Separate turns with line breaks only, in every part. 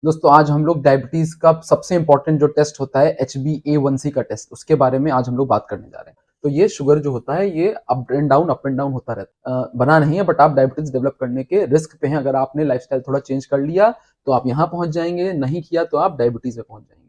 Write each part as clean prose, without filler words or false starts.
दोस्तों आज हम लोग डायबिटीज का सबसे इंपॉर्टेंट जो टेस्ट होता है HbA1c का टेस्ट, उसके बारे में आज हम लोग बात करने जा रहे हैं। तो ये शुगर जो होता है ये अप एंड डाउन होता रहता है। बना नहीं है, बट आप डायबिटीज डेवलप करने के रिस्क पे हैं। अगर आपने लाइफस्टाइल थोड़ा चेंज कर लिया तो आप यहाँ पहुंच जाएंगे, नहीं किया तो आप डायबिटीज में पहुंच जाएंगे।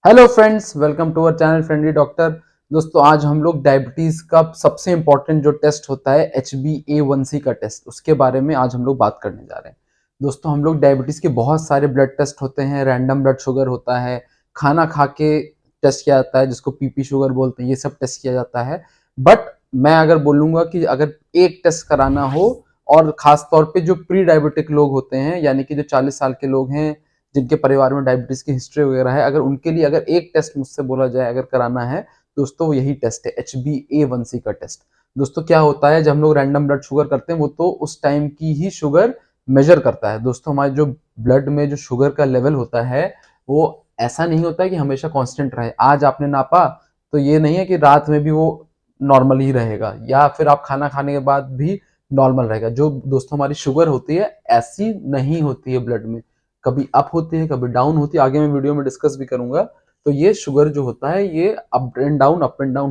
Hello friends, welcome to our channel friendly doctor. दोस्तों आज हम लोग डायबिटीज का सबसे इंपॉर्टेंट जो टेस्ट होता है HbA1c का टेस्ट, उसके बारे में आज हम लोग बात करने जा रहे हैं। दोस्तों हम लोग डायबिटीज के बहुत सारे ब्लड टेस्ट होते हैं, रैंडम ब्लड शुगर होता है, खाना खा के टेस्ट किया जाता है जिसको पीपी शुगर बोलते हैं, ये सब टेस्ट किया जाता है। बट मैं अगर बोलूंगा कि अगर एक टेस्ट कराना हो, और खास तौर पे जो प्री डायबिटिक लोग होते हैं, यानी कि जो 40 साल के लोग हैं जिनके परिवार में डायबिटीज की हिस्ट्री वगैरह है, अगर उनके लिए अगर एक टेस्ट मुझसे बोला जाए अगर कराना है, दोस्तों वो यही टेस्ट है, HbA1c का टेस्ट। दोस्तों क्या होता है, जब हम लोग रैंडम ब्लड शुगर करते हैं वो तो उस टाइम की ही शुगर मेजर करता है। दोस्तों हमारे जो ब्लड में जो शुगर का लेवल होता है वो ऐसा नहीं होता है कि हमेशा कांस्टेंट रहे। आज आपने नापा तो ये नहीं है कि रात में भी वो नॉर्मल ही रहेगा, या फिर आप खाना खाने के बाद भी नॉर्मल रहेगा। जो दोस्तों हमारी शुगर होती है ऐसी नहीं होती है ब्लड में, कभी अप होती है कभी डाउन होती है, आगे मैं वीडियो में डिस्कस भी करूंगा। तो ये शुगर जो होता है ये अप एंड डाउन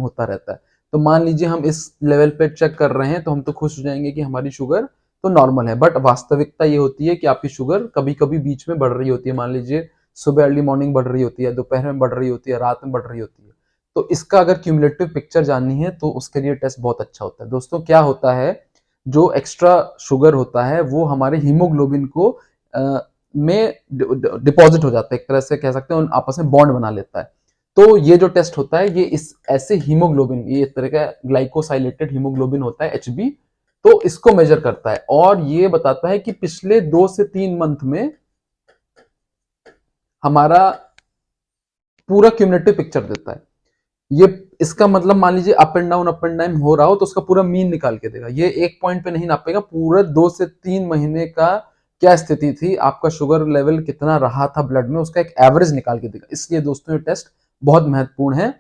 होता रहता है। तो मान लीजिए हम इस लेवल पे चेक कर रहे हैं तो हम तो खुश हो जाएंगे कि हमारी शुगर तो नॉर्मल है, बट वास्तविकता ये होती है कि आपकी शुगर कभी कभी बीच में बढ़ रही होती है। मान लीजिए सुबह अर्ली मॉर्निंग बढ़ रही होती है, दोपहर में बढ़ रही होती है, रात में बढ़ रही होती है। तो इसका अगर क्यूमुलेटिव पिक्चर जाननी है तो उसके लिए टेस्ट बहुत अच्छा होता है। दोस्तों क्या होता है, जो एक्स्ट्रा शुगर होता है वो हमारे हीमोग्लोबिन को में डिपॉजिट हो जाता है, एक तरह से कह सकते हैं आपस में बॉन्ड बना लेता है। तो ये जो टेस्ट होता है ये इस ऐसे हीमोग्लोबिन, ये एक तरह का ग्लाइकोसाइलेटेड हीमोग्लोबिन होता है HB, तो इसको मेजर करता है और ये बताता है कि पिछले 2 से 3 मंथ में हमारा पूरा क्यूमुलेटिव पिक्चर देता है। ये इसका मतलब मान लीजिए अप एंड डाउन हो रहा हो तो उसका पूरा मीन निकाल के देगा। ये एक पॉइंट पे नहीं नापेगा, पूरा 2 से 3 महीने का क्या स्थिति थी, आपका शुगर लेवल कितना रहा था ब्लड में, उसका एक एवरेज निकाल के देगा। इसलिए दोस्तों ये टेस्ट बहुत महत्वपूर्ण है।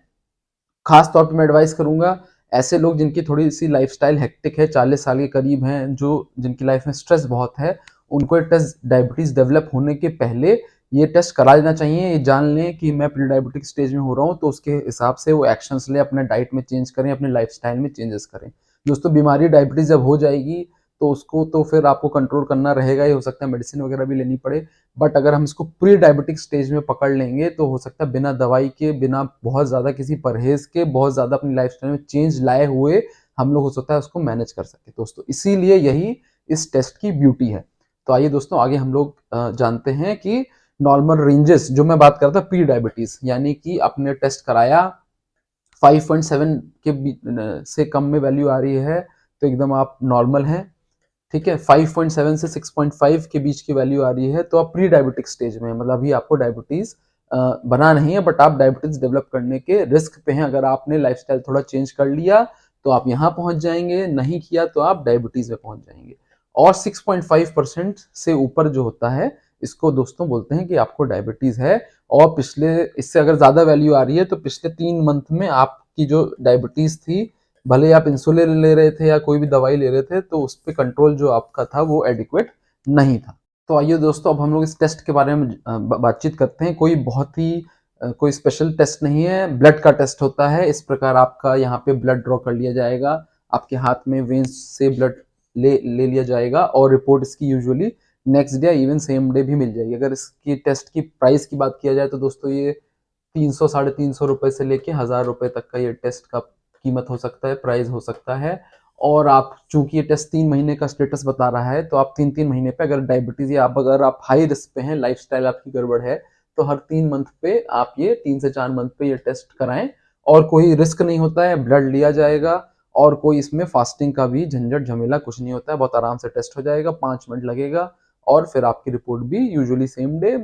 खास तौर पे मैं एडवाइस करूंगा ऐसे लोग जिनकी थोड़ी सी लाइफस्टाइल हेक्टिक है, 40 साल के करीब हैं, जो जिनकी लाइफ में स्ट्रेस बहुत है, उनको ये टेस्ट डायबिटीज डेवलप होने के पहले ये टेस्ट करा लेना चाहिए। ये जान लें कि मैं प्री डायबिटिक स्टेज में हो रहा हूँ, तो उसके हिसाब से वो एक्शंस ले, अपने डाइट में चेंज करें, अपने लाइफस्टाइल में चेंजेस करें। दोस्तों बीमारी डायबिटीज जब हो जाएगी तो उसको तो फिर आपको कंट्रोल करना रहेगा ही, हो सकता है मेडिसिन वगैरह भी लेनी पड़े। बट अगर हम इसको प्री डायबिटिक स्टेज में पकड़ लेंगे तो हो सकता है बिना दवाई के, बिना बहुत ज़्यादा किसी परहेज के, बहुत ज़्यादा अपनी लाइफस्टाइल में चेंज लाए हुए हम लोग हो सकता है उसको मैनेज कर सके। दोस्तों इसीलिए यही इस टेस्ट की ब्यूटी है। तो आइए दोस्तों आगे हम लोग जानते हैं कि नॉर्मल रेंजेस, जो मैं बात कर रहा था प्री डायबिटीज, यानी कि आपने टेस्ट कराया 5.7 के से कम में वैल्यू आ रही है तो एकदम आप नॉर्मल हैं। ठीक है, 5.7 से 6.5 के बीच की वैल्यू आ रही है तो आप प्री डायबिटिक स्टेज में, मतलब अभी आपको डायबिटीज बना नहीं है, बट आप डायबिटीज डेवलप करने के रिस्क पे हैं। अगर आपने लाइफस्टाइल थोड़ा चेंज कर लिया तो आप यहाँ पहुंच जाएंगे, नहीं किया तो आप डायबिटीज में पहुंच जाएंगे। और 6.5% से ऊपर जो होता है इसको दोस्तों बोलते हैं कि आपको डायबिटीज है। और पिछले, इससे अगर ज्यादा वैल्यू आ रही है तो पिछले 3 मंथ में आपकी जो डायबिटीज थी, भले आप इंसुलिन ले रहे थे या कोई भी दवाई ले रहे थे, तो उस पर कंट्रोल जो आपका था वो एडिक्वेट नहीं था। तो आइए दोस्तों अब हम लोग इस टेस्ट के बारे में बातचीत करते हैं। कोई बहुत ही कोई स्पेशल टेस्ट नहीं है, ब्लड का टेस्ट होता है। इस प्रकार आपका यहाँ पे ब्लड ड्रॉ कर लिया जाएगा, आपके हाथ में वेन्स से ब्लड ले लिया जाएगा और रिपोर्ट इसकी usually next day even same day भी मिल जाएगी। अगर इसकी टेस्ट की प्राइस की बात किया जाए तो दोस्तों ये 300 साढ़े 300 रुपए से लेके 1000 रुपए तक का ये टेस्ट का कीमत हो सकता है, प्राइस हो सकता है। और आप चूंकि ये टेस्ट 3 महीने का स्टेटस बता रहा है तो आप 3 3 महीने पे अगर डायबिटीज या अगर आप हाई रिस्क पे हैं, लाइफस्टाइल आपकी गड़बड़ है, तो हर 3 मंथ पे आप ये 3 से 4 मंथ पे ये टेस्ट कराएं। और कोई रिस्क नहीं होता है, ब्लड लिया जाएगा और कोई इसमें फास्टिंग का भी झंझट झमेला कुछ नहीं होता है, बहुत आराम से टेस्ट हो जाएगा, 5 मिनट लगेगा और फिर आपकी रिपोर्ट भी यूजुअली सेम डे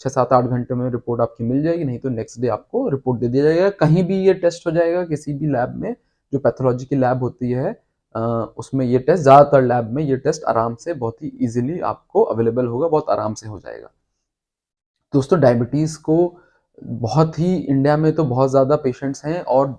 6 7 8 घंटे में रिपोर्ट आपकी मिल जाएगी, नहीं तो नेक्स्ट डे आपको रिपोर्ट दे दिया जाएगा। कहीं भी ये टेस्ट हो जाएगा, किसी भी लैब में, जो पैथोलॉजी की लैब होती है उसमें ये टेस्ट, ज़्यादातर लैब में ये टेस्ट आराम से बहुत ही इजीली आपको अवेलेबल होगा, बहुत आराम से हो जाएगा। दोस्तों डायबिटीज़ को बहुत ही इंडिया में तो बहुत ज़्यादा पेशेंट्स हैं और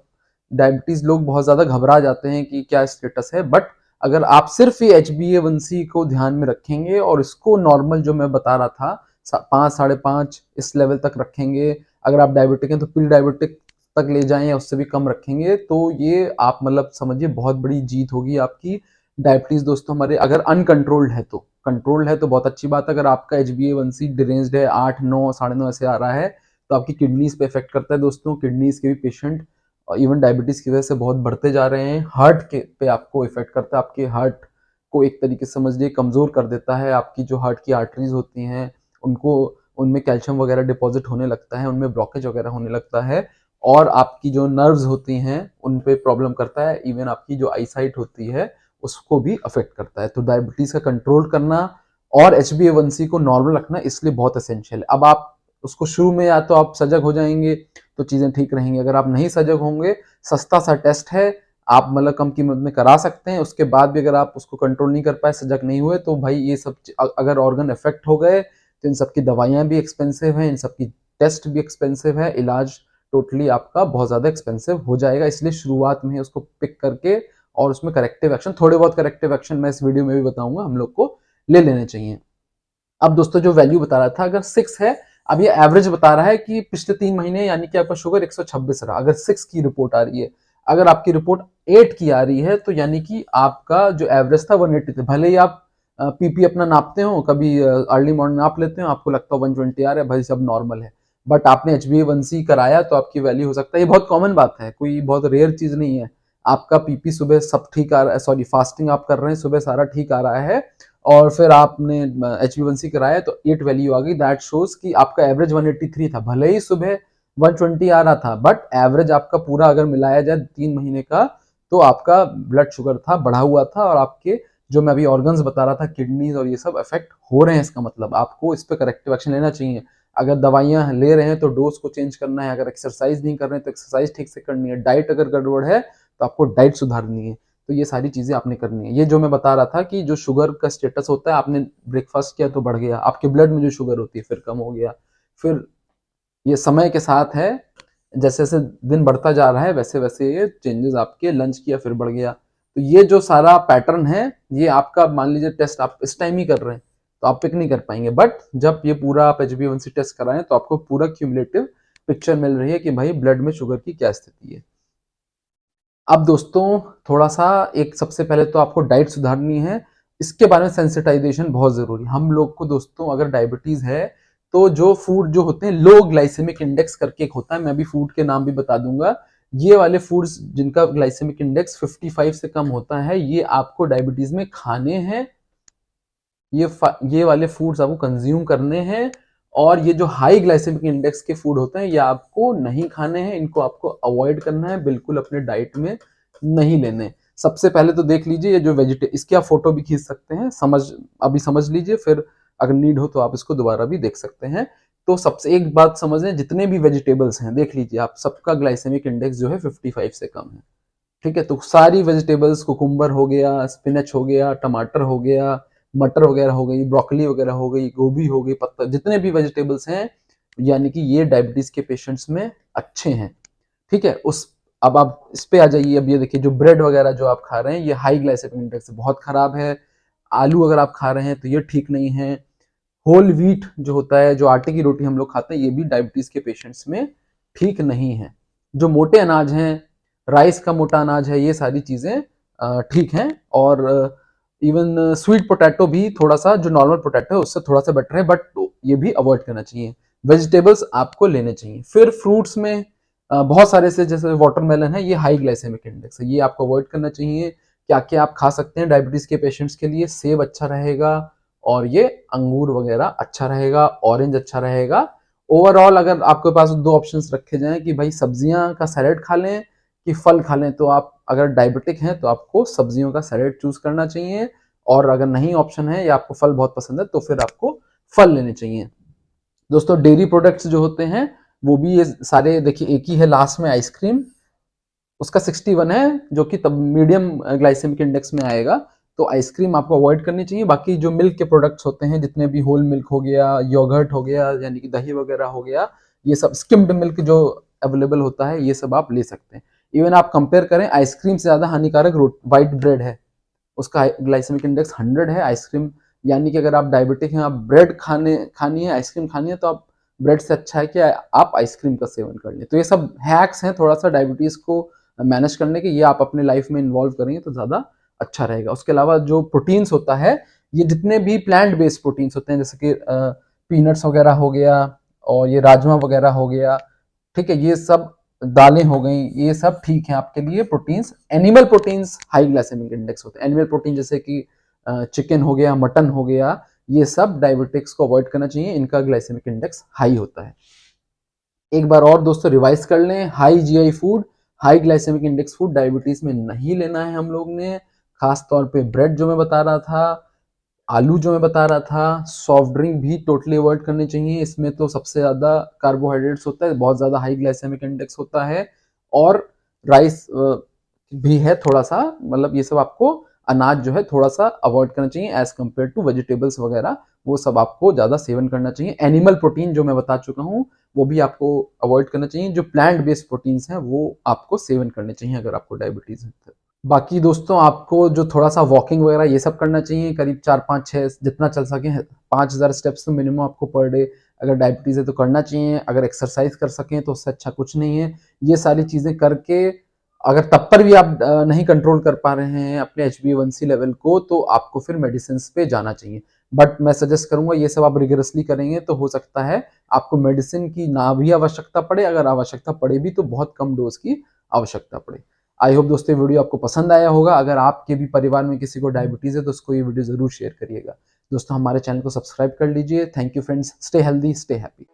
डायबिटीज लोग बहुत ज्यादा घबरा जाते हैं कि क्या स्टेटस है, बट अगर आप सिर्फ ये HbA1c को ध्यान में रखेंगे और इसको नॉर्मल जो मैं बता रहा था 5 5.5 इस लेवल तक रखेंगे, अगर आप डायबिटिक हैं तो प्री डायबिटिक तक ले जाएं या उससे भी कम रखेंगे, तो ये आप मतलब समझिए बहुत बड़ी जीत होगी आपकी। डायबिटीज दोस्तों हमारे अगर अनकंट्रोल्ड है तो, कंट्रोल्ड है तो बहुत अच्छी बात है। अगर आपका HbA1c डिरेंज्ड है 8 9 9.5 ऐसे आ रहा है तो आपकी किडनीज पे इफेक्ट करता है दोस्तों। किडनीज के भी पेशेंट इवन डायबिटीज की वजह से बहुत बढ़ते जा रहे हैं। हार्ट के पे आपको इफेक्ट करता है, आपके हार्ट को एक तरीके से समझ लीजिए कमजोर कर देता है। आपकी जो हार्ट की आर्टरीज होती हैं उनको, उनमें कैल्शियम वगैरह डिपॉजिट होने लगता है, उनमें ब्लॉकेज वगैरह होने लगता है, और आपकी जो नर्व्स होती हैं उन पे प्रॉब्लम करता है। इवन आपकी जो आईसाइट होती है उसको भी अफेक्ट करता है। तो डायबिटीज का कंट्रोल करना और HbA1c को नॉर्मल रखना इसलिए बहुत एसेंशियल है। अब आप उसको शुरू में या तो आप सजग हो जाएंगे तो चीजें ठीक रहेंगी, अगर आप नहीं सजग होंगे, सस्ता सा टेस्ट है, आप मतलब कम कीमत में करा सकते हैं, उसके बाद भी अगर आप उसको कंट्रोल नहीं कर पाए, सजग नहीं हुए, तो भाई ये सब अगर ऑर्गन इफेक्ट हो गए तो इन सबकी दवाइयां भी एक्सपेंसिव हैं, इन सबकी टेस्ट भी एक्सपेंसिव है, इलाज टोटली आपका बहुत ज्यादा एक्सपेंसिव हो जाएगा। इसलिए शुरुआत में उसको पिक करके और उसमें करेक्टिव एक्शन, थोड़े बहुत करेक्टिव एक्शन मैं इस वीडियो में भी बताऊंगा, हम लोग को ले लेने चाहिए। अब दोस्तों जो वैल्यू बता रहा था, अगर 6 है, अब ये एवरेज बता रहा है कि पिछले 3 महीने यानी कि आपका शुगर 126 रहा, अगर 6 की रिपोर्ट आ रही है। अगर आपकी रिपोर्ट 8 की आ रही है तो यानी कि आपका जो एवरेज था 180 थे। भले ही आप पीपी अपना नापते हो, कभी अर्ली मॉर्निंग नाप लेते हो, आपको लगता है 120 आ रहा है, भाई सब नॉर्मल है, बट आपने HbA1c कराया तो आपकी वैल्यू हो सकता है, ये बहुत कॉमन बात है, कोई बहुत रेयर चीज नहीं है। आपका पीपी सुबह सब ठीक आ रहा है, सॉरी फास्टिंग आप कर रहे हैं, सुबह सारा ठीक आ रहा है, और फिर आपने HbA1c कराया तो 8 वैल्यू आ गई, दैट शोज कि आपका एवरेज 183 था। भले ही सुबह 120 आ रहा था, बट एवरेज आपका पूरा अगर मिलाया जाए 3 महीने का तो आपका ब्लड शुगर था बढ़ा हुआ था, और आपके जो मैं अभी ऑर्गन्स बता रहा था, किडनीज और ये सब इफेक्ट हो रहे हैं। इसका मतलब आपको इस पे करेक्टिव एक्शन लेना चाहिए। अगर दवाइयां ले रहे हैं तो डोज को चेंज करना है, अगर एक्सरसाइज नहीं कर रहे हैं तो एक्सरसाइज ठीक से करनी है, डाइट अगर गड़बड़ है तो आपको डाइट सुधारनी है। तो ये सारी चीजें आपने करनी है। ये जो मैं बता रहा था कि जो शुगर का स्टेटस होता है, आपने ब्रेकफास्ट किया तो बढ़ गया, आपके ब्लड में जो शुगर होती है फिर कम हो गया, फिर ये समय के साथ है, जैसे जैसे दिन बढ़ता जा रहा है वैसे वैसे ये चेंजेस, आपके लंच किया फिर बढ़ गया। तो ये जो सारा पैटर्न है, ये आपका मान लीजिए टेस्ट आप इस टाइम ही कर रहे हैं तो आप पिक नहीं कर पाएंगे, बट जब ये पूरा आप HbA1c टेस्ट कराएं तो आपको पूरा क्यूमुलेटिव पिक्चर मिल रही है कि भाई ब्लड में शुगर की क्या स्थिति है। अब दोस्तों थोड़ा सा, एक सबसे पहले तो आपको डाइट सुधारनी है, इसके बारे में सेंसिटाइजेशन बहुत जरूरी है। हम लोग को दोस्तों अगर डायबिटीज है तो जो फूड जो होते हैं, लो ग्लाइसेमिक इंडेक्स करके एक होता है, मैं भी फूड के नाम भी बता दूंगा, ये वाले फूड्स जिनका ग्लाइसेमिक इंडेक्स 55 से कम होता है, ये आपको डायबिटीज में खाने हैं, ये वाले फूड्स आपको कंज्यूम करने हैं। और ये जो हाई ग्लाइसेमिक इंडेक्स के फूड होते हैं ये आपको नहीं खाने हैं, इनको आपको अवॉइड करना है, बिल्कुल अपने डाइट में नहीं लेने। सबसे पहले तो देख लीजिए ये जो इसकी आप फोटो भी खींच सकते हैं, अभी समझ लीजिए, फिर अगर नीड हो तो आप इसको दोबारा भी देख सकते हैं। तो सबसे एक बात समझें, जितने भी वेजिटेबल्स हैं देख लीजिए आप, सबका ग्लाइसेमिक इंडेक्स जो है 55 से कम है। ठीक है, तो सारी वेजिटेबल्स, कुकुम्बर हो गया, स्पिनच हो गया, टमाटर हो गया, मटर वगैरह हो गई, ब्रोकली वगैरह हो गई, गोभी हो गई, पत्ता, जितने भी वेजिटेबल्स हैं, यानी कि ये डायबिटीज के पेशेंट्स में अच्छे हैं। ठीक है, उस अब आप इस पे आ जाइए। अब ये देखिए जो ब्रेड वगैरह जो आप खा रहे हैं ये हाई ग्लाइसेमिक इंडेक्स से बहुत खराब है। आलू अगर आप खा रहे हैं तो ये ठीक नहीं है। होल व्हीट जो होता है, जो आटे की रोटी हम लोग खाते हैं, ये भी डायबिटीज के पेशेंट्स में ठीक नहीं है। जो मोटे अनाज हैं, राइस का मोटा अनाज है, ये सारी चीजें ठीक हैं। और इवन स्वीट पोटैटो भी थोड़ा सा, जो नॉर्मल पोटैटो है उससे थोड़ा सा बेटर है, बट ये भी अवॉइड करना चाहिए। वेजिटेबल्स आपको लेने चाहिए। फिर फ्रूट्स में बहुत सारे से, जैसे वाटरमेलन है, ये हाई ग्लाइसेमिक इंडेक्स है, ये आपको अवॉइड करना चाहिए। क्या क्या आप खा सकते हैं डायबिटीज के पेशेंट्स के लिए? सेब अच्छा रहेगा, और ये अंगूर वगैरह अच्छा रहेगा, ऑरेंज अच्छा रहेगा। ओवरऑल अगर आपके पास दो ऑप्शंस रखे जाएं कि भाई सब्जियां का सैलेड खा लें कि फल खा लें, तो आप अगर डायबिटिक हैं तो आपको सब्जियों का सैलेड चूज करना चाहिए, और अगर नहीं ऑप्शन है या आपको फल बहुत पसंद है तो फिर आपको फल लेने चाहिए। दोस्तों डेयरी प्रोडक्ट्स जो होते हैं वो भी ये सारे देखिए, एक ही है लास्ट में आइसक्रीम, उसका 61 है, जो कि तब मीडियम ग्लाइसेमिक इंडेक्स में आएगा, तो आइसक्रीम आपको अवॉइड करनी चाहिए। बाकी जो मिल्क के प्रोडक्ट्स होते हैं, जितने भी होल मिल्क हो गया, योगर्ट हो गया, यानी कि दही वगैरह हो गया, ये सब स्किम्ड मिल्क जो अवेलेबल होता है, ये सब आप ले सकते हैं। इवन आप कंपेयर करें, आइसक्रीम से ज़्यादा हानिकारक व्हाइट ब्रेड है, उसका ग्लाइसेमिक इंडेक्स 100 है। आइसक्रीम यानी कि अगर आप डायबिटिक हैं, आप ब्रेड खानी है, आइसक्रीम खानी है, तो आप ब्रेड से अच्छा है कि आप आइसक्रीम का सेवन कर लें। तो ये सब हैक्स हैं थोड़ा सा डायबिटीज़ को मैनेज करने के, ये आप अपने लाइफ में इन्वॉल्व करेंगे तो ज़्यादा अच्छा रहेगा। उसके अलावा जो प्रोटीन्स होता है, ये जितने भी प्लांट बेस्ड प्रोटीन्स होते हैं, जैसे कि पीनट्स वगैरह हो गया और ये राजमा वगैरह हो गया, ठीक है, ये सब दालें हो गई, ये सब ठीक है आपके लिए proteins. Animal proteins high glycemic index होते हैं। एनिमल प्रोटीन जैसे कि चिकन हो गया, मटन हो गया, ये सब डायबिटिक्स को अवॉइड करना चाहिए, इनका ग्लाइसेमिक इंडेक्स हाई होता है। एक बार और दोस्तों रिवाइज कर लें, high GI food, high glycemic index food diabetes में नहीं लेना है हम लोग ने। खास तौर पे ब्रेड जो मैं बता रहा था, आलू जो मैं बता रहा था, सॉफ्ट ड्रिंक भी टोटली अवॉइड करनी चाहिए, इसमें तो सबसे ज़्यादा कार्बोहाइड्रेट्स होता है, बहुत ज़्यादा हाई ग्लाइसेमिक इंडेक्स होता है। और राइस भी है थोड़ा सा, मतलब ये सब आपको अनाज जो है थोड़ा सा अवॉइड करना चाहिए एज कम्पेयर टू वेजिटेबल्स वगैरह, वो सब आपको ज़्यादा सेवन करना चाहिए। एनिमल प्रोटीन जो मैं बता चुका हूँ वो भी आपको अवॉइड करना चाहिए। जो प्लांट बेस्ड प्रोटीन्स हैं वो आपको सेवन करने चाहिए अगर आपको डायबिटीज़ है तो। बाकी दोस्तों आपको जो थोड़ा सा वॉकिंग वगैरह ये सब करना चाहिए, करीब 4-5-6 जितना चल सके 5000 स्टेप्स तो मिनिमम आपको पर डे अगर डायबिटीज़ है तो करना चाहिए। अगर एक्सरसाइज कर सकें तो उससे अच्छा कुछ नहीं है। ये सारी चीज़ें करके अगर तब पर भी आप नहीं कंट्रोल कर पा रहे हैं अपने HbA1c लेवल को, तो आपको फिर मेडिसिन पे जाना चाहिए। बट मैं सजेस्ट करूंगा ये सब आप रिगरसली करेंगे तो हो सकता है आपको मेडिसिन की ना भी आवश्यकता पड़े, अगर आवश्यकता पड़े भी तो बहुत कम डोज की आवश्यकता पड़े। आई होप दोस्तों वीडियो आपको पसंद आया होगा। अगर आपके भी परिवार में किसी को डायबिटीज है तो उसको ये वीडियो जरूर शेयर करिएगा। दोस्तों हमारे चैनल को सब्सक्राइब कर लीजिए। Thank you friends, stay healthy, stay happy.